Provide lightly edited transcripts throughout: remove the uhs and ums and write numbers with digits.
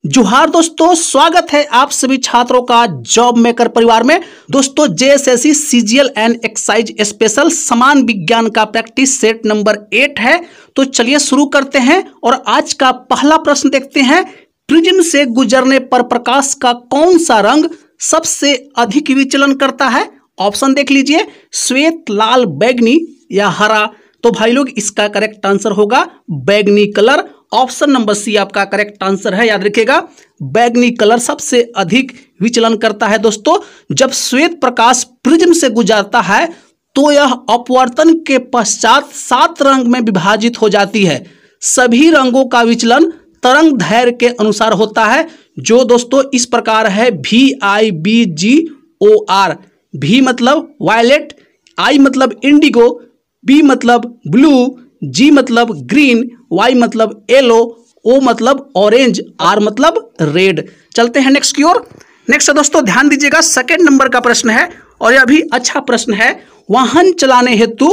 जोहार दोस्तों, स्वागत है आप सभी छात्रों का जॉब मेकर परिवार में। दोस्तों, JSSC CGL and excise special समान विज्ञान का प्रैक्टिस सेट नंबर 8 है। तो चलिए शुरू करते हैं और आज का पहला प्रश्न देखते हैं। प्रिज्म से गुजरने पर प्रकाश का कौन सा रंग सबसे अधिक विचलन करता है? ऑप्शन देख लीजिए, श्वेत, लाल, बैगनी या हरा। तो भाई लोग इसका करेक्ट आंसर होगा बैगनी कलर। ऑप्शन नंबर सी आपका करेक्ट आंसर है। याद रखिएगा, बैगनी कलर सबसे अधिक विचलन करता है। दोस्तों, जब श्वेत प्रकाश प्रिज्म से गुजरता है तो यह अपवर्तन के पश्चात 7 रंग में विभाजित हो जाती है। सभी रंगों का विचलन तरंग दैर्घ्य के अनुसार होता है, जो दोस्तों इस प्रकार है VIBGOR। V मतलब वायलेट, I मतलब इंडिगो, B मतलब ब्लू, G मतलब ग्रीन, Y मतलब येलो, O मतलब ऑरेंज, R मतलब रेड। चलते हैं नेक्स्ट की ओर। नेक्स्ट दोस्तों ध्यान दीजिएगा, सेकंड नंबर का प्रश्न है और यह भी अच्छा प्रश्न है। वाहन चलाने हेतु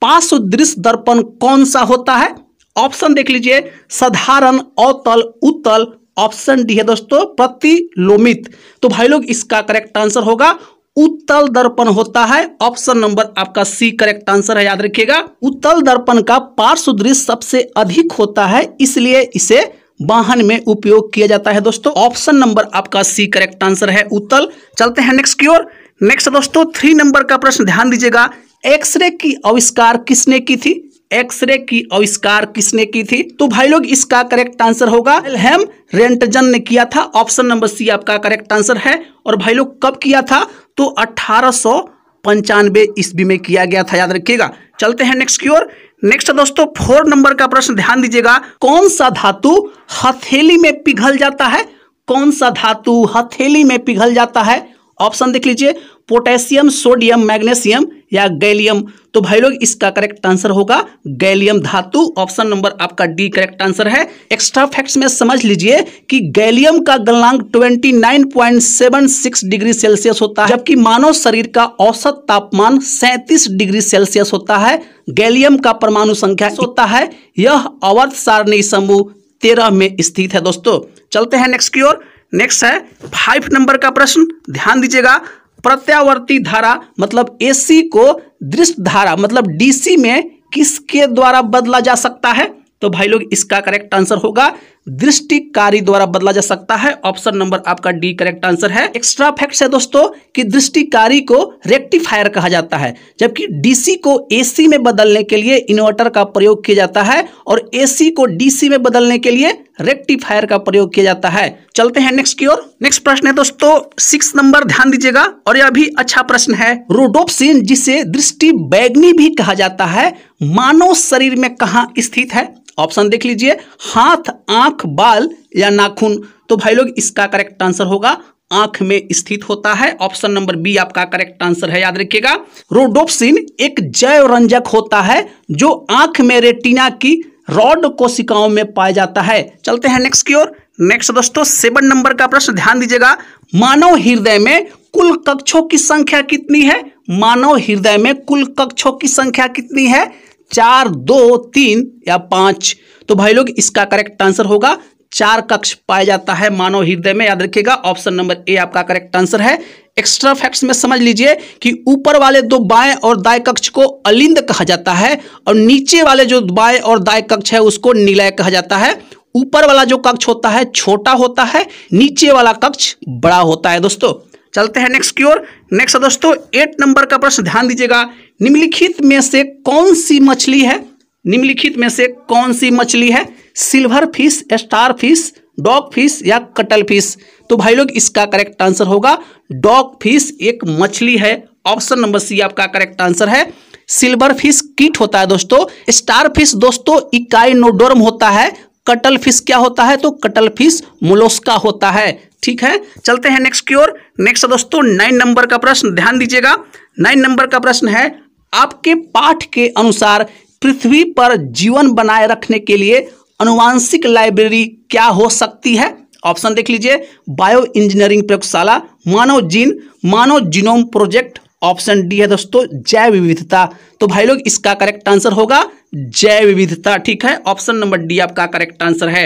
पार्श्व दृश्य दर्पण कौन सा होता है? ऑप्शन देख लीजिए, साधारण, अवतल, उत्तल। ऑप्शन डी है दोस्तों प्रतिलोमित। तो भाई लोग इसका करेक्ट आंसर होगा उत्तल दर्पण होता है। ऑप्शन नंबर आपका सी करेक्ट आंसर है। याद रखिएगा, उत्तल दर्पण का पार्श्व दृश्य सबसे अधिक होता है, इसलिए इसे वाहन में उपयोग किया जाता है। दोस्तों ऑप्शन नंबर आपका सी करेक्ट आंसर है, उत्तल। चलते हैं नेक्स्ट की ओर। नेक्स्ट दोस्तों 3 नंबर का प्रश्न ध्यान दीजिएगा। एक्सरे की आविष्कार किसने की थी? एक्सरे की आविष्कार किसने की थी? तो भाई लोग इसका करेक्ट आंसर होगा विल्हेम रोंटगेन ने किया था। ऑप्शन नंबर सी आपका करेक्ट आंसर है। और भाई लोग कब किया था? तो 1895 ईस्वी में किया गया था। याद रखिएगा। चलते हैं नेक्स्ट की ओर। नेक्स्ट दोस्तों 4 नंबर का प्रश्न ध्यान दीजिएगा। कौन सा धातु हथेली में पिघल जाता है? कौन सा धातु हथेली में पिघल जाता है? ऑप्शन देख लीजिए, पोटेशियम, सोडियम, मैग्नीशियम या गैलियम। तो भाई लोग इसका करेक्ट आंसर होगा गैलियम धातु। ऑप्शन नंबर आपका डी करेक्ट आंसर है। एक्स्ट्रा फैक्ट्स में समझ लीजिए कि गैलियम का गलनांक 29.76 डिग्री सेल्सियस होता है, जबकि मानव शरीर का औसत तापमान 37 डिग्री सेल्सियस होता है। गैलियम का परमाणु संख्या होता है। यह आवर्त सारणी समूह 13 में स्थित है। दोस्तों चलते हैं नेक्स्ट की ओर। नेक्स्ट है 5 नंबर का प्रश्न ध्यान दीजिएगा। प्रत्यावर्ती धारा मतलब AC को दृश्य धारा मतलब DC में किसके द्वारा बदला जा सकता है? तो भाई लोग इसका करेक्ट आंसर होगा दृष्टिकारी द्वारा बदला जा सकता है। ऑप्शन नंबर आपका डी करेक्ट आंसर है। एक्स्ट्रा फैक्ट है दोस्तों कि दृष्टिकारी को रेक्टिफायर कहा जाता है, जबकि DC को AC में बदलने के लिए इन्वर्टर का प्रयोग किया जाता है और AC को DC में बदलने के लिए रेक्टिफायर का प्रयोग किया जाता है। चलते हैं नेक्स्ट की ओर। नेक्स्ट प्रश्न है दोस्तों 6 नंबर ध्यान दीजिएगा और यह भी अच्छा प्रश्न है। रोडोप्सिन जिसे दृष्टि बैगनी भी कहा जाता है, मानव शरीर में कहाँ स्थित है? ऑप्शन देख लीजिए, हाथ, आंख, बाल या नाखून। तो भाई लोग इसका करेक्ट आंसर होगा आंख में स्थित होता है। ऑप्शन नंबर बी आपका करेक्ट आंसर है। याद रखिएगा, रोडोप्सिन एक जैव रंजक होता है जो आंख में रेटिना की रॉड कोशिकाओं में पाया जाता है। चलते हैं नेक्स्ट की ओर। नेक्स्ट दोस्तों 7 नंबर का प्रश्न ध्यान दीजिएगा। मानव हृदय में कुल कक्षों की संख्या कितनी है? मानव हृदय में कुल कक्षों की संख्या कितनी है? 4, 2, 3 या 5? तो भाई लोग इसका करेक्ट आंसर होगा 4 कक्ष पाया जाता है मानव हृदय में। याद रखिएगा, ऑप्शन नंबर ए आपका करेक्ट आंसर है। एक्स्ट्रा फैक्ट्स में समझ लीजिए कि ऊपर वाले 2 बाएं और दाएं कक्ष को अलिंद कहा जाता है और नीचे वाले जो बाएं और दाएं कक्ष है उसको निलय कहा जाता है। ऊपर वाला जो कक्ष होता है छोटा होता है, नीचे वाला कक्ष बड़ा होता है। दोस्तों चलते हैं नेक्स्ट की ओर। नेक्स्ट दोस्तों 8 नंबर का प्रश्न ध्यान दीजिएगा। निम्नलिखित में से कौन सी मछली है? निम्नलिखित में से कौन सी मछली है? Silver fish, star fish, dog fish या कटल फिश? तो भाई लोग इसका करेक्ट आंसर होगा डॉग फिश एक मछली है। ऑप्शन नंबर सी आपका करेक्ट आंसर है। सिल्वर फिश कीट होता है दोस्तों। स्टार फिश दोस्तों इकाइनोडर्म होता है। कटल फिश क्या होता है? तो कटल फिश मोलस्का होता है। ठीक है, चलते हैं नेक्स्ट की ओर। नेक्स्ट दोस्तों 9 नंबर का प्रश्न ध्यान दीजिएगा। 9 नंबर का प्रश्न है, आपके पाठ के अनुसार पृथ्वी पर जीवन बनाए रखने के लिए आनुवांशिक लाइब्रेरी क्या हो सकती है? ऑप्शन देख लीजिए, बायो इंजीनियरिंग प्रयोगशाला, मानव जीन, मानव जीनोम प्रोजेक्ट। ऑप्शन डी है दोस्तों जैव विविधता। तो भाई लोग इसका करेक्ट आंसर होगा जैव विविधता। ठीक है, ऑप्शन नंबर डी आपका करेक्ट आंसर है।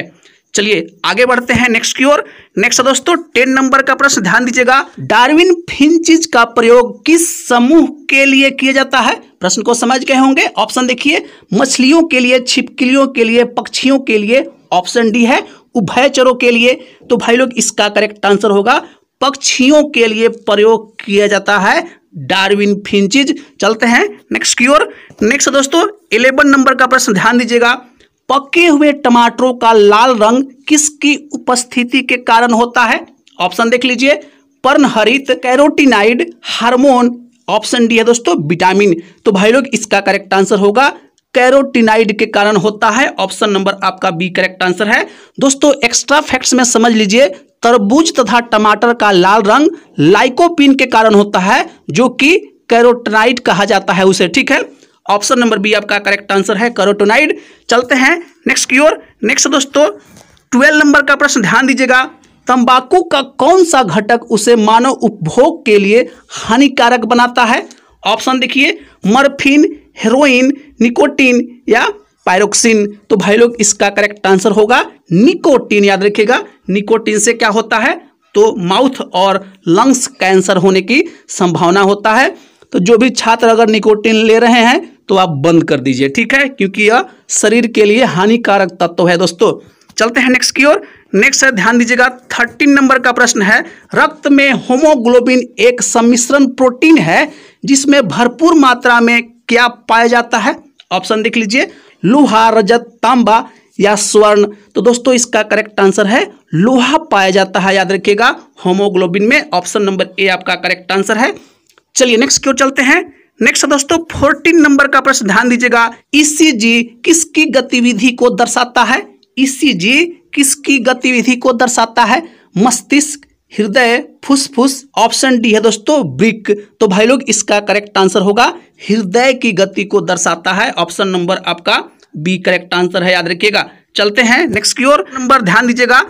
चलिए आगे बढ़ते हैं नेक्स्ट की ओर। नेक्स्ट दोस्तों 10 नंबर का प्रश्न ध्यान दीजिएगा। डार्विन फिंचिज का प्रयोग किस समूह के लिए किया जाता है? प्रश्न को समझ गए होंगे। ऑप्शन देखिए, मछलियों के लिए, छिपकलियों के लिए, पक्षियों के लिए। ऑप्शन डी है उभयचरों के लिए। तो भाई लोग इसका करेक्ट आंसर होगा पक्षियों के लिए प्रयोग किया जाता है डार्विन फिंचिज। चलते हैं नेक्स्ट की ओर। नेक्स्ट दोस्तों 11 नंबर का प्रश्न ध्यान दीजिएगा। पके हुए टमाटरों का लाल रंग किसकी उपस्थिति के कारण होता है? ऑप्शन देख लीजिए, पर्णहरित, कैरोटीनाइड, हार्मोन। ऑप्शन डी है दोस्तों विटामिन। तो भाई लोग इसका करेक्ट आंसर होगा कैरोटीनाइड के कारण होता है। ऑप्शन नंबर आपका बी करेक्ट आंसर है। दोस्तों एक्स्ट्रा फैक्ट्स में समझ लीजिए, तरबूज तथा टमाटर का लाल रंग लाइकोपीन के कारण होता है, जो कि कैरोटीनाइड कहा जाता है उसे। ठीक है, ऑप्शन नंबर बी आपका करेक्ट आंसर है कैरोटीनाइड। चलते हैं नेक्स्ट की ओर। नेक्स्ट दोस्तों 12 नंबर का प्रश्न ध्यान दीजिएगा। तंबाकू का कौन सा घटक उसे मानव उपभोग के लिए हानिकारक बनाता है? ऑप्शन देखिए, मॉर्फिन, हेरोइन, निकोटीन या पायरोक्सिन। तो भाई लोग इसका करेक्ट आंसर होगा निकोटीन। याद रखिएगा, निकोटीन से क्या होता है तो माउथ और लंग्स कैंसर होने की संभावना होता है। तो जो भी छात्र अगर निकोटीन ले रहे हैं तो आप बंद कर दीजिए, ठीक है, क्योंकि यह शरीर के लिए हानिकारक तत्व है दोस्तों। चलते हैं नेक्स्ट की ओर। नेक्स्ट है ध्यान दीजिएगा 13 नंबर का प्रश्न है। रक्त में होमोग्लोबिन एक सम्मिश्रण प्रोटीन है जिसमें भरपूर मात्रा में क्या पाया जाता है? ऑप्शन देख लीजिए, लोहा, रजत, तांबा या स्वर्ण। तो दोस्तों इसका करेक्ट आंसर है लोहा पाया जाता है। याद रखिएगा होमोग्लोबिन में। ऑप्शन नंबर ए आपका करेक्ट आंसर है। चलिए नेक्स्ट की ओर चलते हैं। नेक्स्ट दोस्तों 14 नंबर का प्रश्न ध्यान दीजिएगा। ईसीजी किसकी गतिविधि को दर्शाता है? ईसीजी किसकी गतिविधि को दर्शाता है? मस्तिष्क, हृदय, फुसफुस। ऑप्शन डी है दोस्तों वृक्क। तो भाई लोग इसका करेक्ट आंसर होगा हृदय की गति को दर्शाता है। ऑप्शन नंबर आपका बी करेक्ट आंसर है। याद रखिएगा। चलते हैं नेक्स्ट की ओर। नंबर ध्यान दीजिएगा।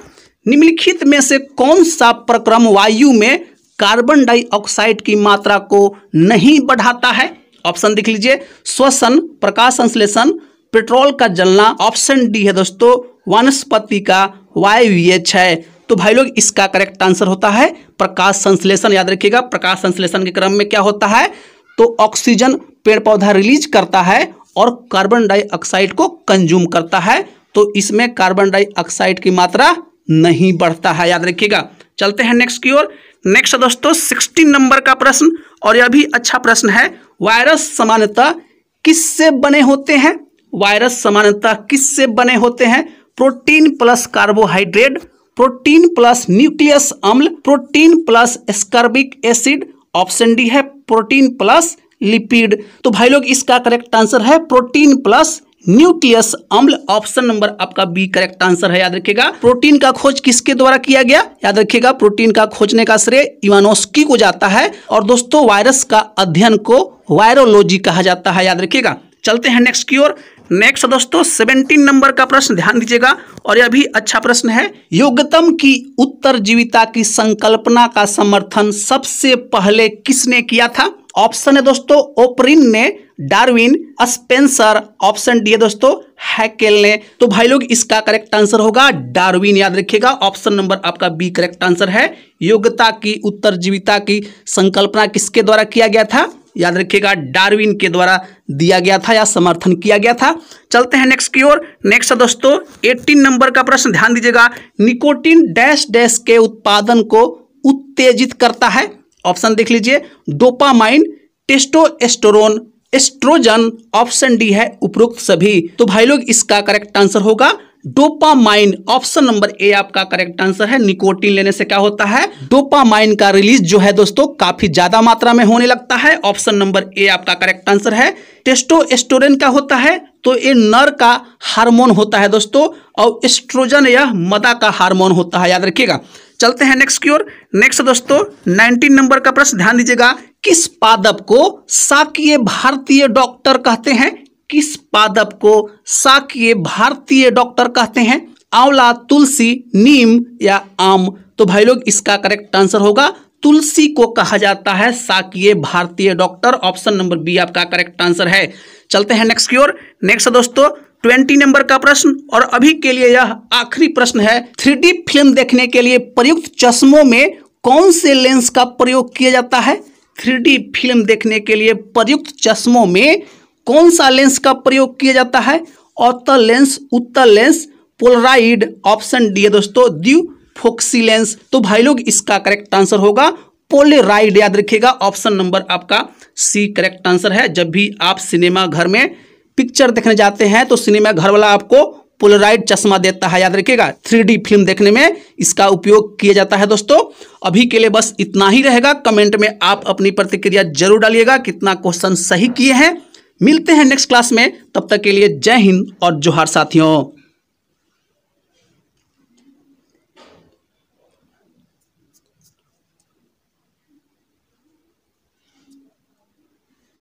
निम्नलिखित में से कौन सा प्रक्रम वायु में कार्बन डाइऑक्साइड की मात्रा को नहीं बढ़ाता है? ऑप्शन देख लीजिए, श्वसन, प्रकाश संश्लेषण, पेट्रोल का जलना। ऑप्शन डी है दोस्तों वनस्पति का वायवीय क्षय। तो भाई लोग इसका करेक्ट आंसर होता है प्रकाश संश्लेषण। याद रखिएगा प्रकाश संश्लेषण के क्रम में क्या होता है तो ऑक्सीजन पेड़ पौधा रिलीज करता है और कार्बन डाइऑक्साइड को कंज्यूम करता है। तो इसमें कार्बन डाइऑक्साइड की मात्रा नहीं बढ़ता है। याद रखिएगा। चलते हैं नेक्स्ट की ओर। नेक्स्ट दोस्तों 16 नंबर का प्रश्न, और यह भी अच्छा प्रश्न है। वायरस सामान्यतः किससे बने होते हैं? वायरस सामान्यतः किससे बने होते हैं? Protein plus carbohydrate, protein plus nucleus अम्ल, protein plus ascorbic acid. Option D है प्रोटीन प्लस लिपिड। तो भाई लोग इसका करेक्ट आंसर है प्रोटीन प्लस न्यूक्लियस अम्ल। ऑप्शन नंबर आपका बी करेक्ट आंसर है। याद रखिएगा प्रोटीन का खोज किसके द्वारा किया गया? याद रखिएगा प्रोटीन का खोजने का श्रेय इवानोस्की को जाता है। और दोस्तों वायरस का अध्ययन को वायरोलॉजी कहा जाता है। याद रखिएगा। चलते हैं नेक्स्ट की ओर। नेक्स्ट दोस्तों 17 नंबर का प्रश्न ध्यान दीजिएगा, और यह भी अच्छा प्रश्न है। योग्यतम की उत्तरजीविता की संकल्पना का समर्थन सबसे पहले किसने किया था? ऑप्शन है दोस्तों ओपरिन ने, डार्विन, स्पेंसर। ऑप्शन डी है दोस्तों हैकेल ने। तो भाई लोग इसका करेक्ट आंसर होगा डार्विन। याद रखिएगा ऑप्शन नंबर आपका बी करेक्ट आंसर है। योग्यता की उत्तरजीविता की संकल्पना किसके द्वारा किया गया था? याद रखिएगा डार्विन के द्वारा दिया गया था या समर्थन किया गया था। चलते हैं नेक्स्ट की ओर। नेक्स्ट दोस्तों 18 नंबर का प्रश्न ध्यान दीजिएगा। निकोटीन डैश डैश के उत्पादन को उत्तेजित करता है। ऑप्शन देख लीजिए, dopamine, testosterone, oestrogen. Option D है उपरोक्त सभी। तो भाई लोग इसका करेक्ट आंसर होगा डोपामाइन। ऑप्शन नंबर ए आपका करेक्ट आंसर है। निकोटीन लेने से क्या होता है डोपामाइन का रिलीज जो है दोस्तों काफी ज्यादा मात्रा में होने लगता है। ऑप्शन नंबर ए आपका करेक्ट आंसर है। टेस्टोस्टेरोन का होता है तो ये नर का हार्मोन होता है दोस्तों, और एस्ट्रोजन यह मदा का हार्मोन होता है। याद रखिएगा। चलते हैं नेक्स्ट की ओर। नेक्स्ट दोस्तों 19 नंबर का प्रश्न ध्यान दीजिएगा। किस पादप को शाकीय भारतीय डॉक्टर कहते हैं? किस पादप को शाकीय भारतीय डॉक्टर कहते हैं? आंवला, तुलसी, नीम या आम। तो भाई लोग इसका करेक्ट आंसर होगा तुलसी को कहा जाता है शाकीय भारतीय डॉक्टर। ऑप्शन नंबर बी आपका करेक्ट आंसर है। चलते हैं नेक्स्ट की ओर। नेक्स्ट दोस्तों 20 नंबर का प्रश्न। और अभी के लिए यह आखिरी प्रश्न है, 3D फिल्म देखने के लिए प्रयुक्त चश्मों में कौन से लेंस का प्रयोग किया जाता है? 3D फिल्म देखने के लिए प्रयुक्त चश्मों में कौन सा लेंस का प्रयोग किया जाता है? अवतल लेंस, उत्तल लेंस, पोलराइड, ऑप्शन डी है दोस्तों द्विफोक्सी लेंस। तो भाई लोग इसका करेक्ट आंसर होगा पोलराइड, याद रखिएगा। ऑप्शन नंबर आपका सी करेक्ट आंसर है। जब भी आप सिनेमा घर में पिक्चर देखने जाते हैं तो सिनेमा घर वाला आपको पोलराइड चश्मा देता है, याद रखिएगा। 3D फिल्म देखने में इसका उपयोग किया जाता है दोस्तों। अभी के लिए बस इतना ही रहेगा। कमेंट में आप अपनी प्रतिक्रिया जरूर डालिएगा, कितना क्वेश्चन सही किए हैं। मिलते हैं नेक्स्ट क्लास में, तब तक के लिए जय हिंद और जोहार साथियों।